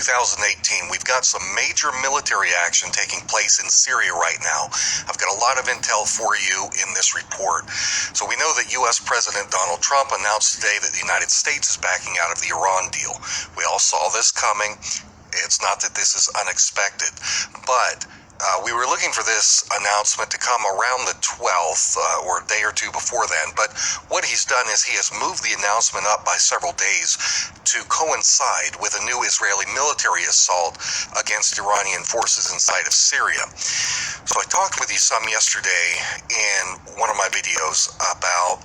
2018, we've got some major military action taking place in Syria right now. I've got a lot of intel for you in this report. So we know that U.S. President Donald Trump announced today that the United States is backing out of the Iran deal. We all saw this coming. It's not that this is unexpected, but we were looking for this announcement to come around the 12th or a day or two before then, but what he's done is he has moved the announcement up by several days to coincide with a new Israeli military assault against Iranian forces inside of Syria. So I talked with you some yesterday in one of my videos about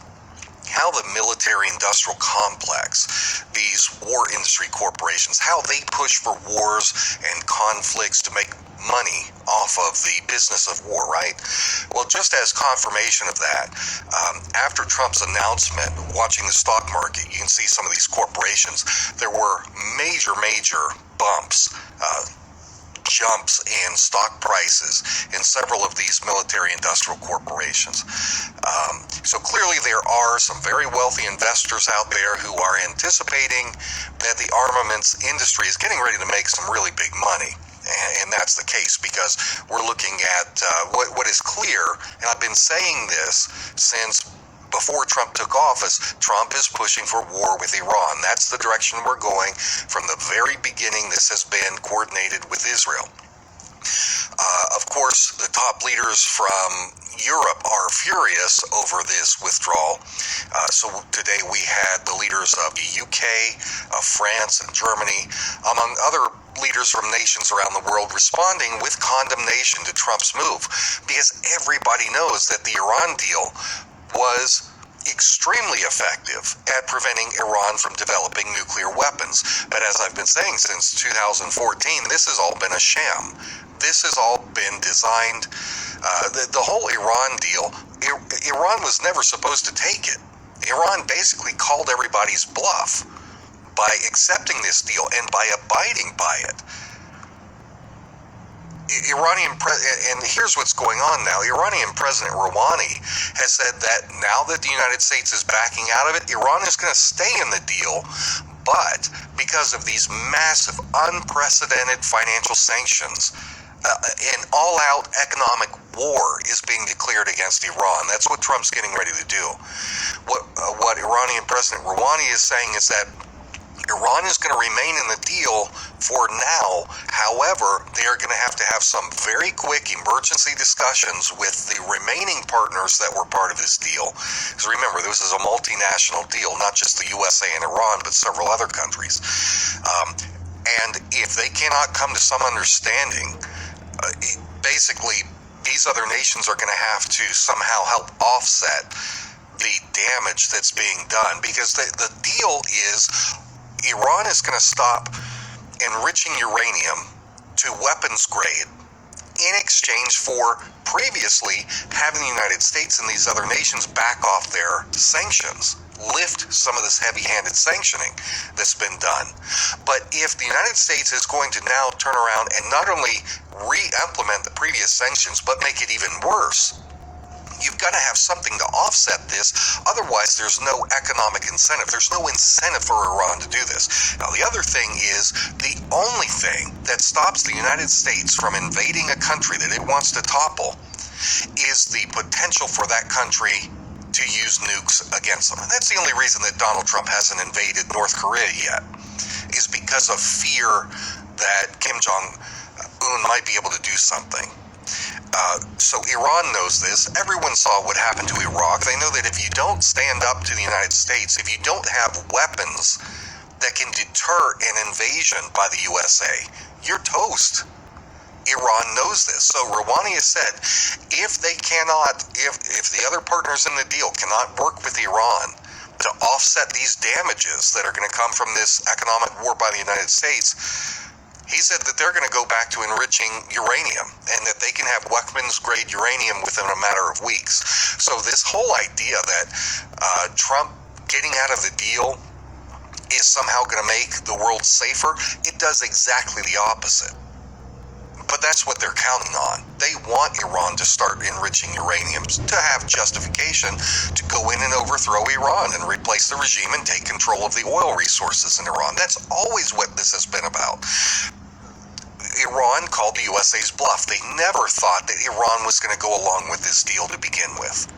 how the military-industrial complex, these war industry corporations, how they push for wars and conflicts to make money off of the business of war, right? Well, just as confirmation of that, after Trump's announcement, watching the stock market, you can see some of these corporations, there were major bumps, jumps in stock prices in several of these military-industrial corporations. So clearly there are some very wealthy investors out there who are anticipating that the armaments industry is getting ready to make some really big money. And that's the case because we're looking at what is clear, and I've been saying this since before Trump took office. Trump is pushing for war with Iran. That's the direction we're going. From the very beginning, this has been coordinated with Israel. Of course, the top leaders from Europe are furious over this withdrawal. So today we had the leaders of the UK, France, and Germany, among other leaders from nations around the world, responding with condemnation to Trump's move, because everybody knows that the Iran deal was extremely effective at preventing Iran from developing nuclear weapons. But as I've been saying since 2014, this has all been a sham. This has all been designed. The whole Iran deal, Iran was never supposed to take it. Iran basically called everybody's bluff by accepting this deal and by abiding by it. And here's what's going on now. Iranian President Rouhani has said that now that the United States is backing out of it, Iran is going to stay in the deal, but because of these massive, unprecedented financial sanctions, an all-out economic war is being declared against Iran. That's what Trump's getting ready to do. What Iranian President Rouhani is saying is that Iran is going to remain in the deal for now. However, they are going to have some very quick emergency discussions with the remaining partners that were part of this deal. Because remember, this is a multinational deal, not just the USA and Iran, but several other countries. And if they cannot come to some understanding, basically these other nations are going to have to somehow help offset the damage that's being done, because the deal is Iran is going to stop enriching uranium to weapons grade in exchange for previously having the United States and these other nations back off their sanctions, lift some of this heavy-handed sanctioning that's been done. But if the United States is going to now turn around and not only re-implement the previous sanctions, but make it even worse, you've got to have something to offset this. Otherwise, there's no economic incentive. There's no incentive for Iran to do this. Now, the other thing is, the only thing that stops the United States from invading a country that it wants to topple is the potential for that country to use nukes against them. And that's the only reason that Donald Trump hasn't invaded North Korea yet, is because of fear that Kim Jong-un might be able to do something. So Iran knows this. Everyone saw what happened to Iraq. They know that if you don't stand up to the United States, if you don't have weapons that can deter an invasion by the USA, you're toast. Iran knows this. So Rouhani has said, if the other partners in the deal cannot work with Iran to offset these damages that are going to come from this economic war by the United States, he said that they're going to go back to enriching uranium and that they can have weapons-grade uranium within a matter of weeks. So this whole idea that Trump getting out of the deal is somehow going to make the world safer, it does exactly the opposite. But that's what they're counting on. They want Iran to start enriching uranium to have justification to go in and overthrow Iran and replace the regime and take control of the oil resources in Iran. That's always what this has been about. Iran called the USA's bluff. They never thought that Iran was going to go along with this deal to begin with.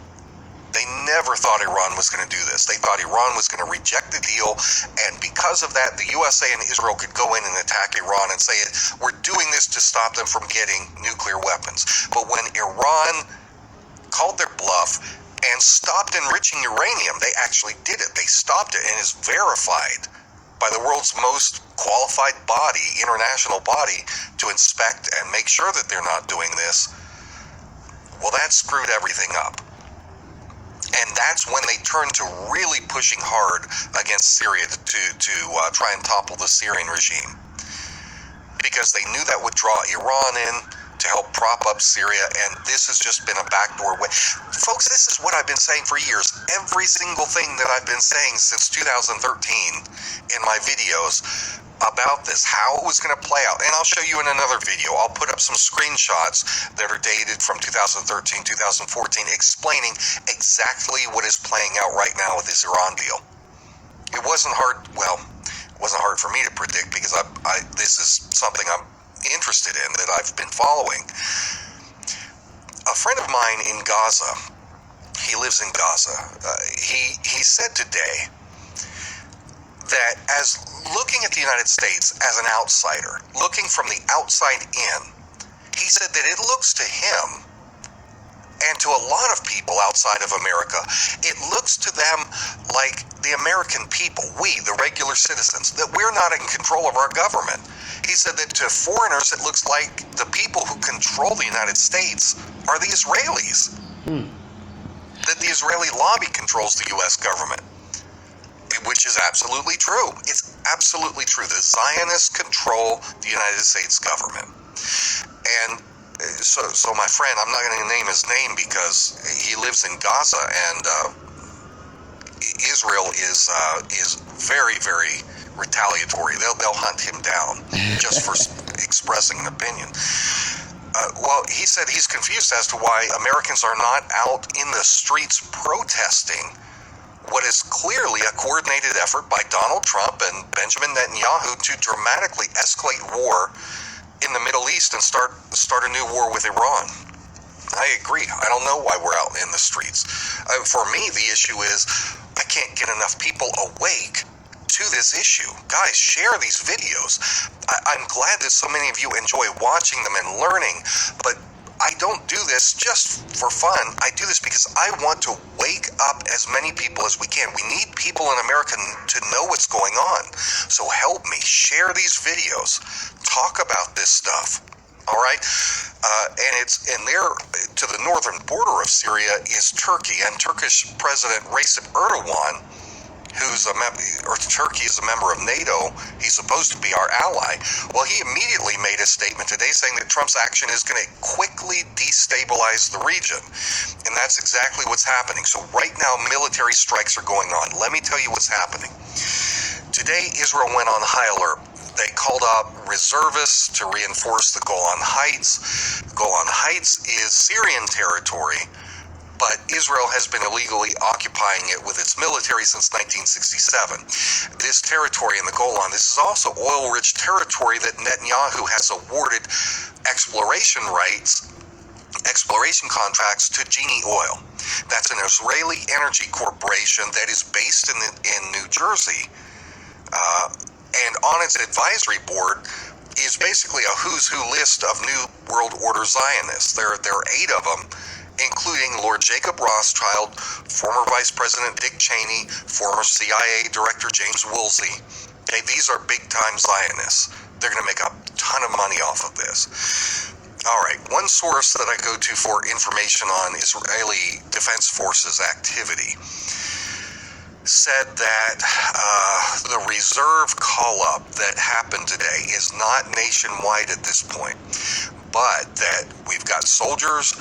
They never thought Iran was going to do this. They thought Iran was going to reject the deal, and because of that, the USA and Israel could go in and attack Iran and say, we're doing this to stop them from getting nuclear weapons. But when Iran called their bluff and stopped enriching uranium, they actually did it. They stopped it, and it's verified by the world's most qualified body, international body, to inspect and make sure that they're not doing this. Well, that screwed everything up. And that's when they turned to really pushing hard against Syria to try and topple the Syrian regime, because they knew that would draw Iran in to help prop up Syria, and this has just been a backdoor way. Folks, this is what I've been saying for years. Every single thing that I've been saying since 2013 in my videos about this, how it was going to play out. And I'll show you in another video. I'll put up some screenshots that are dated from 2013, 2014, explaining exactly what is playing out right now with this Iran deal. It wasn't hard, well, it wasn't hard for me to predict, because this is something I'm interested in, that I've been following. A friend of mine in Gaza, he lives in Gaza, he said today that as looking at the United States as an outsider, looking from the outside in, he said that it looks to him and to a lot of people outside of America, it looks to them like the American people, we, the regular citizens, that we're not in control of our government. He said that to foreigners, it looks like the people who control the United States are the Israelis. That the Israeli lobby controls the U.S. government. Which is absolutely true. It's absolutely true. The Zionists control the United States government. And so my friend, I'm not going to name his name because he lives in Gaza, and Israel is very, very retaliatory. They'll hunt him down just for expressing an opinion. Well, he said he's confused as to why Americans are not out in the streets protesting what is clearly a coordinated effort by Donald Trump and Benjamin Netanyahu to dramatically escalate war in the Middle East and start a new war with Iran. I agree. I don't know why we're out in the streets. For me, the issue is I can't get enough people awake to this issue. Guys, share these videos. I'm glad that so many of you enjoy watching them and learning, but I don't do this just for fun. I do this because I want to wake up as many people as we can. We need people in America to know what's going on. So help me. Share these videos. Talk about this stuff. All right? And there, to the northern border of Syria, is Turkey. And Turkish President Recep Erdogan, Turkey is a member of NATO. He's supposed to be our ally. Well, he immediately made a statement today saying that Trump's action is going to quickly destabilize the region. And that's exactly what's happening. So right now, military strikes are going on. Let me tell you what's happening. Today, Israel went on high alert. They called up reservists to reinforce the Golan Heights. Golan Heights is Syrian territory, but Israel has been illegally occupying it with its military since 1967. This territory in the Golan, this is also oil-rich territory that Netanyahu has awarded exploration contracts to Genie Oil. That's an Israeli energy corporation that is based in New Jersey. And on its advisory board is basically a who's who list of New World Order Zionists. There are 8 of them, including Lord Jacob Rothschild, former Vice President Dick Cheney, former CIA Director James Woolsey. Okay, these are big-time Zionists. They're going to make a ton of money off of this. All right, one source that I go to for information on Israeli Defense Forces activity said that the reserve call-up that happened today is not nationwide at this point, but that we've got soldiers,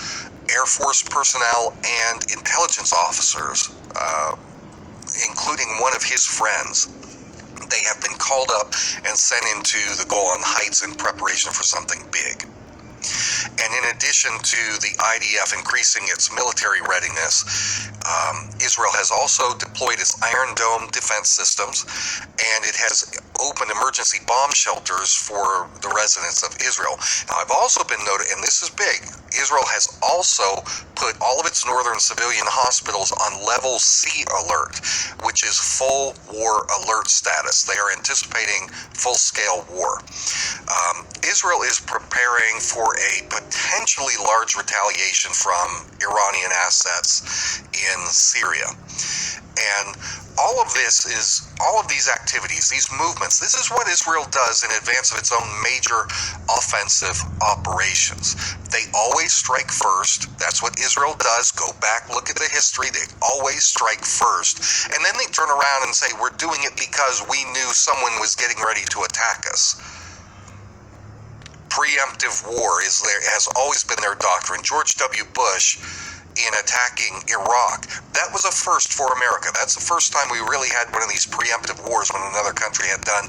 Air Force personnel, and intelligence officers, including one of his friends. They have been called up and sent into the Golan Heights in preparation for something big. And in addition to the IDF increasing its military readiness, Israel has also deployed its Iron Dome defense systems, and it has opened emergency bomb shelters for the residents of Israel. Now, I've also been noted, and this is big, Israel has also put all of its northern civilian hospitals on level C alert, which is full war alert status. They are anticipating full-scale war. Israel is preparing for a potentially large retaliation from Iranian assets in Syria. And all of these activities, these movements, this is what Israel does in advance of its own major offensive operations. They always strike first. That's what Israel does. Go back, look at the history. They always strike first. And then they turn around and say, we're doing it because we knew someone was getting ready to attack us. Preemptive war has always been their doctrine. George W. Bush, in attacking Iraq, that was a first for America. That's the first time we really had one of these preemptive wars when another country had done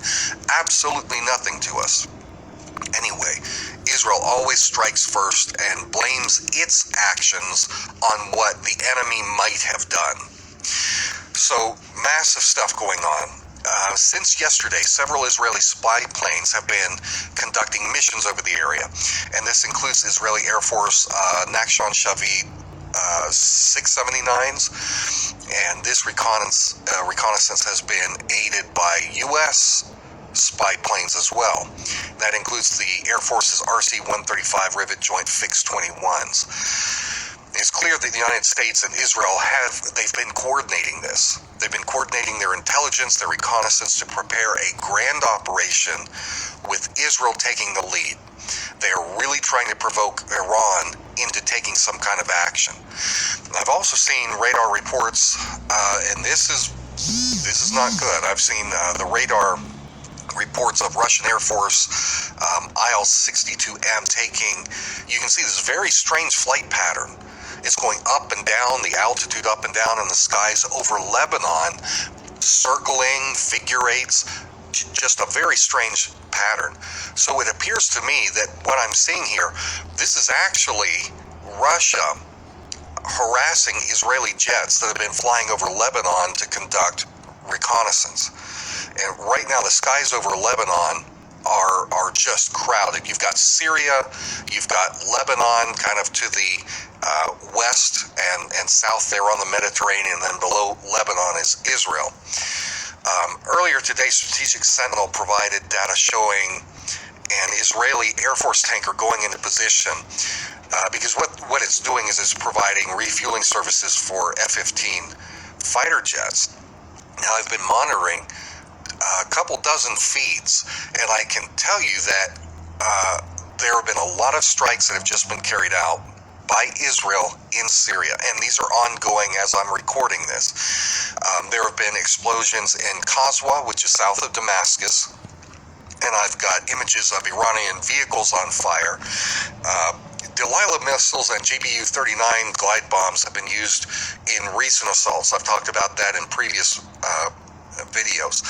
absolutely nothing to us. Anyway, Israel always strikes first and blames its actions on what the enemy might have done. So, massive stuff going on. Since yesterday, several Israeli spy planes have been conducting missions over the area, and this includes Israeli Air Force Nachshon Shavi 679s, and this reconnaissance has been aided by U.S. spy planes as well. That includes the Air Force's RC-135 Rivet Joint Fixed 21s. It's clear that the United States and Israel they've been coordinating this. They've been coordinating their intelligence, their reconnaissance to prepare a grand operation with Israel taking the lead. They are really trying to provoke Iran into taking some kind of action. I've also seen radar reports, and this is not good. I've seen the radar reports of Russian Air Force IL-62M taking, you can see this very strange flight pattern. It's going up and down, the altitude up and down in the skies over Lebanon, circling, figure eights, just a very strange pattern. So it appears to me that what I'm seeing here, this is actually Russia harassing Israeli jets that have been flying over Lebanon to conduct reconnaissance. And right now the skies over Lebanon are just crowded. You've got Syria, you've got Lebanon kind of to the west and south there on the Mediterranean, and then below Lebanon is Israel. Earlier today, Strategic Sentinel provided data showing an Israeli Air Force tanker going into position because what it's doing is it's providing refueling services for F-15 fighter jets. Now, I've been monitoring a couple dozen feeds, and I can tell you that there have been a lot of strikes that have just been carried out by Israel in Syria, and these are ongoing as I'm recording this. There have been explosions in Qaswa, which is south of Damascus, and I've got images of Iranian vehicles on fire. Delilah missiles and GBU-39 glide bombs have been used in recent assaults. I've talked about that in previous videos.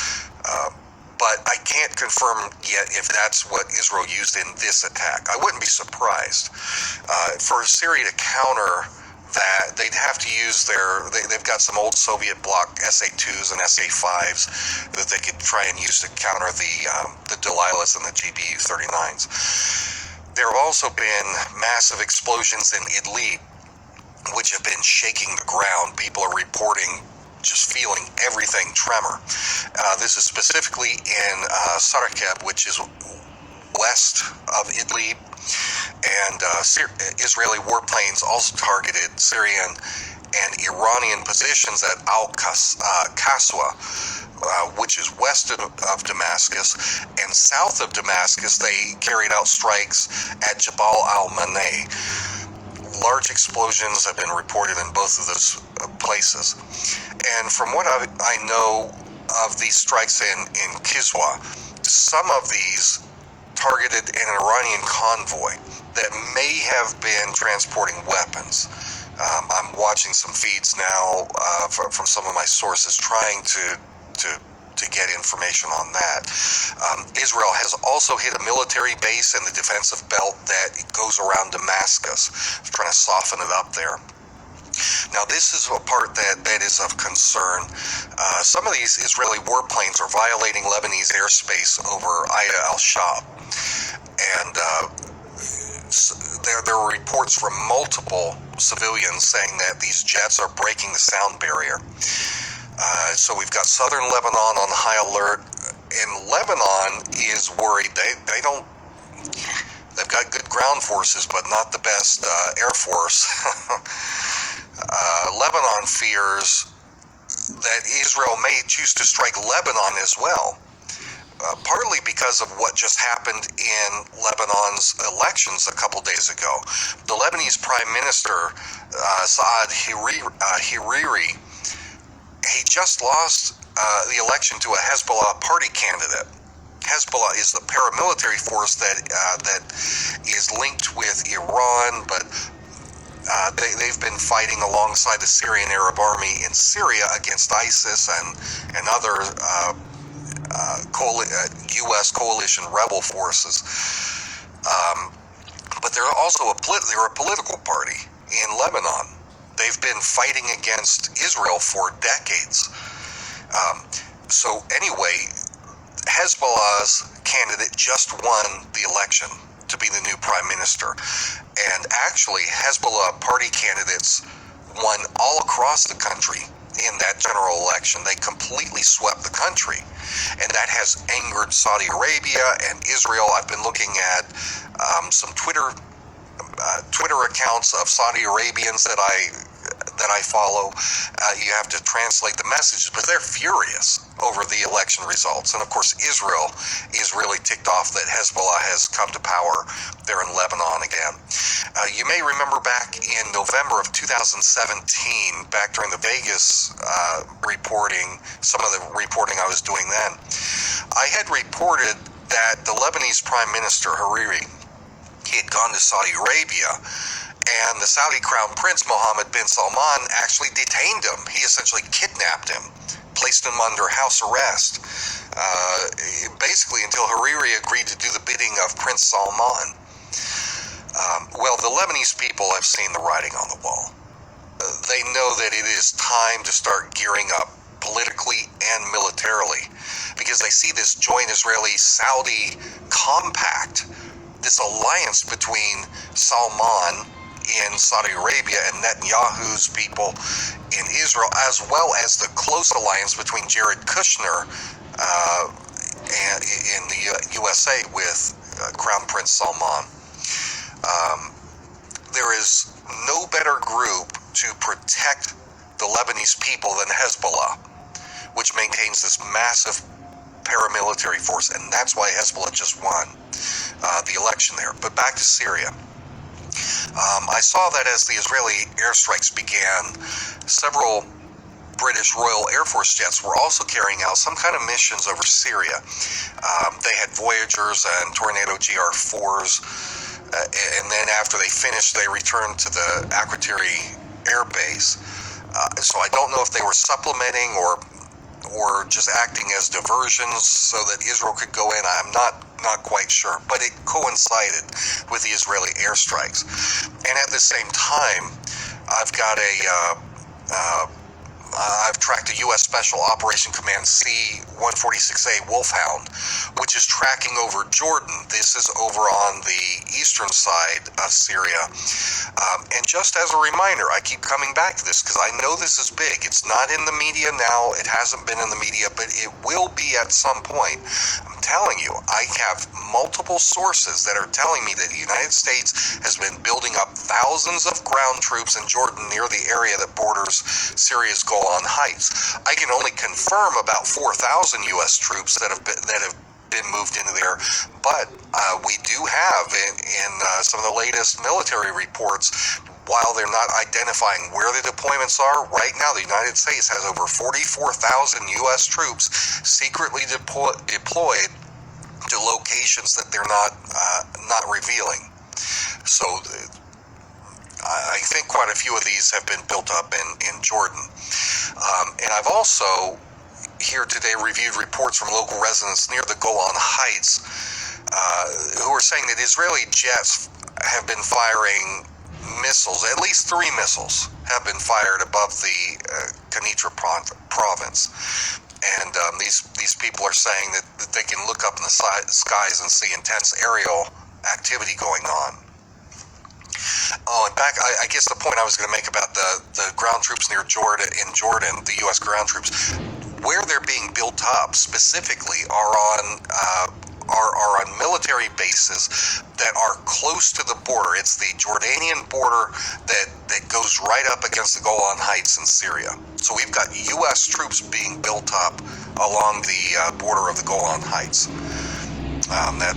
But I can't confirm yet if that's what Israel used in this attack. I wouldn't be surprised. For Syria to counter that, they'd have to use they've got some old Soviet bloc SA-2s and SA-5s that they could try and use to counter the Delilahs and the GBU-39s. There have also been massive explosions in Idlib, which have been shaking the ground. People are reporting just feeling everything tremor. This is specifically in Sarakeb, which is west of Idlib, and Israeli warplanes also targeted Syrian and Iranian positions at Al-Qaswa, which is west of Damascus, and south of Damascus they carried out strikes at Jabal al-Maneh. Large explosions have been reported in both of those places. And from what I know of these strikes in Qaswa, some of these targeted an Iranian convoy that may have been transporting weapons. I'm watching some feeds now from some of my sources trying to to get information on that. Israel has also hit a military base in the defensive belt that goes around Damascus, trying to soften it up there. Now, this is a part that is of concern. Some of these Israeli warplanes are violating Lebanese airspace over Aida al-Shab. And there are reports from multiple civilians saying that these jets are breaking the sound barrier. So we've got southern Lebanon on high alert, and Lebanon is worried. They've got good ground forces, but not the best air force. Lebanon fears that Israel may choose to strike Lebanon as well, partly because of what just happened in Lebanon's elections a couple days ago. The Lebanese Prime Minister, Saad Hariri, he just lost the election to a Hezbollah party candidate. Hezbollah is the paramilitary force that is linked with Iran, but they've been fighting alongside the Syrian Arab Army in Syria against ISIS and other U.S. coalition rebel forces. But they're also they're a political party in Lebanon. They've been fighting against Israel for decades. So anyway, Hezbollah's candidate just won the election to be the new prime minister. And actually, Hezbollah party candidates won all across the country in that general election. They completely swept the country. And that has angered Saudi Arabia and Israel. I've been looking at some Twitter accounts of Saudi Arabians that I follow. You have to translate the messages, but they're furious over the election results. And of course, Israel is really ticked off that Hezbollah has come to power there in Lebanon again. You may remember back in November of 2017, back during the Vegas reporting, some of the reporting I was doing then, I had reported that the Lebanese Prime Minister, Hariri, he had gone to Saudi Arabia, and the Saudi Crown Prince Mohammed bin Salman actually detained him. He essentially kidnapped him, placed him under house arrest, basically until Hariri agreed to do the bidding of Prince Salman. Well, the Lebanese people have seen the writing on the wall. They know that it is time to start gearing up politically and militarily, because they see this joint Israeli-Saudi compact, this alliance between Salman in Saudi Arabia and Netanyahu's people in Israel, as well as the close alliance between Jared Kushner in the USA with Crown Prince Salman. There is no better group to protect the Lebanese people than Hezbollah, which maintains this massive paramilitary force, and that's why Hezbollah just won the election there. But back to Syria. I saw that as the Israeli airstrikes began, several British Royal Air Force jets were also carrying out some kind of missions over Syria. They had Voyagers and Tornado GR4s, and then after they finished, they returned to the Akrotiri Air Base. So I don't know if they were supplementing or just acting as diversions so that Israel could go in. I'm not quite sure, but it coincided with the Israeli airstrikes. And at the same time, I've got I've tracked a U.S. Special Operation Command C-146A Wolfhound, which is tracking over Jordan. This is over on the eastern side of Syria. And just as a reminder, I keep coming back to this because I know this is big. It's not in the media now. It hasn't been in the media, but it will be at some point. I'm telling you, I have multiple sources that are telling me that the United States has been building up thousands of ground troops in Jordan near the area that borders Syria's Golan Heights. I can only confirm about 4,000 U.S. troops that have been moved into there, but we do have in some of the latest military reports, while they're not identifying where the deployments are, right now the United States has over 44,000 U.S. troops secretly deployed to locations that they're not revealing. So I think quite a few of these have been built up in Jordan. And I've also here today reviewed reports from local residents near the Golan Heights who are saying that Israeli jets have been firing missiles. At least 3 missiles have been fired above the Kenitra province. And these people are saying that they can look up in the skies and see intense aerial activity going on. Oh, and back, I guess the point I was going to make about the ground troops near Jordan, the U.S. ground troops, where they're being built up specifically are on military bases that are close to the border. It's the Jordanian border that goes right up against the Golan Heights in Syria. So we've got U.S. troops being built up along the border of the Golan Heights.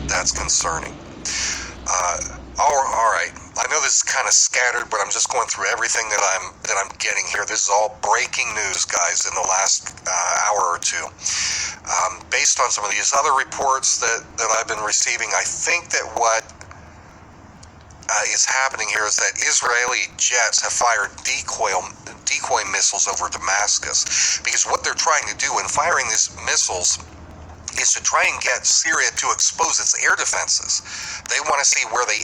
That's concerning. All right. I know this is kind of scattered, but I'm just going through everything that I'm getting here. This is all breaking news, guys, in the last hour or two. Based on some of these other reports that I've been receiving, I think that what is happening here is that Israeli jets have fired decoy missiles over Damascus, because what they're trying to do in firing these missiles is to try and get Syria to expose its air defenses. They want to see where the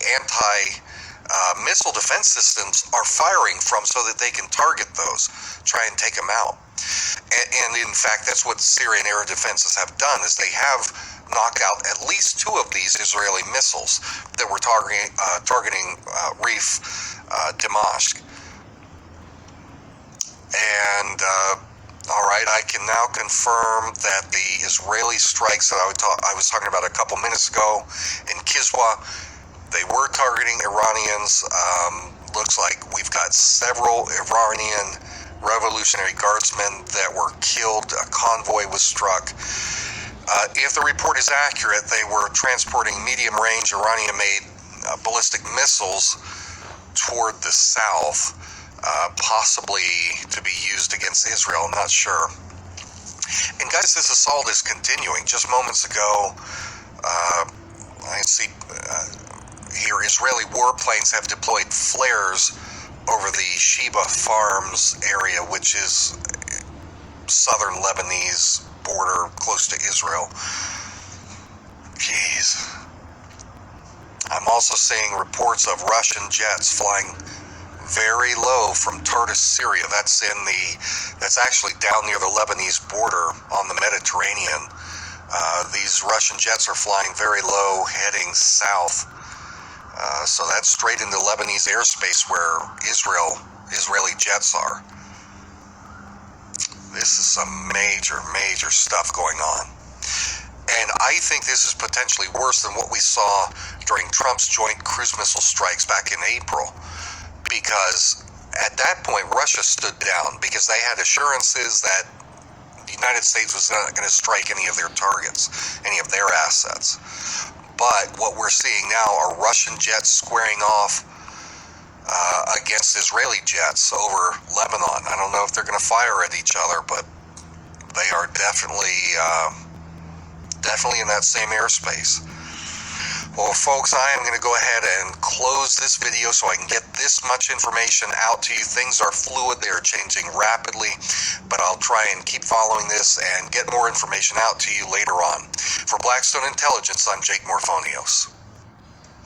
missile defense systems are firing from so that they can target those, try and take them out. And in fact, that's what Syrian air defenses have done, is they have knocked out at least 2 of these Israeli missiles that were targeting Reef Dimashq. And all right, I can now confirm that the Israeli strikes that I was talking about a couple minutes ago in Kiswa, they were targeting Iranians. Looks like we've got several Iranian Revolutionary Guardsmen that were killed. A convoy was struck. If the report is accurate, they were transporting medium-range Iranian-made ballistic missiles toward the south, possibly to be used against Israel. I'm not sure. And guys, this assault is continuing. Just moments ago, I see here Israeli warplanes have deployed flares over the Sheba Farms area, which is southern Lebanese border close to Israel. Jeez. I'm also seeing reports of Russian jets flying very low from Tartus, Syria. That's actually down near the Lebanese border on the Mediterranean. These Russian jets are flying very low, heading south. So that's straight into Lebanese airspace where Israeli jets are. This is some major stuff going on. And I think this is potentially worse than what we saw during Trump's joint cruise missile strikes back in April. Because at that point, Russia stood down because they had assurances that the United States was not going to strike any of their targets, any of their assets. But what we're seeing now are Russian jets squaring off against Israeli jets over Lebanon. I don't know if they're going to fire at each other, but they are definitely in that same airspace. Well, folks, I am going to go ahead and close this video so I can get this much information out to you. Things are fluid. They are changing rapidly, but I'll try and keep following this and get more information out to you later on. For Blackstone Intelligence, I'm Jake Morphonios.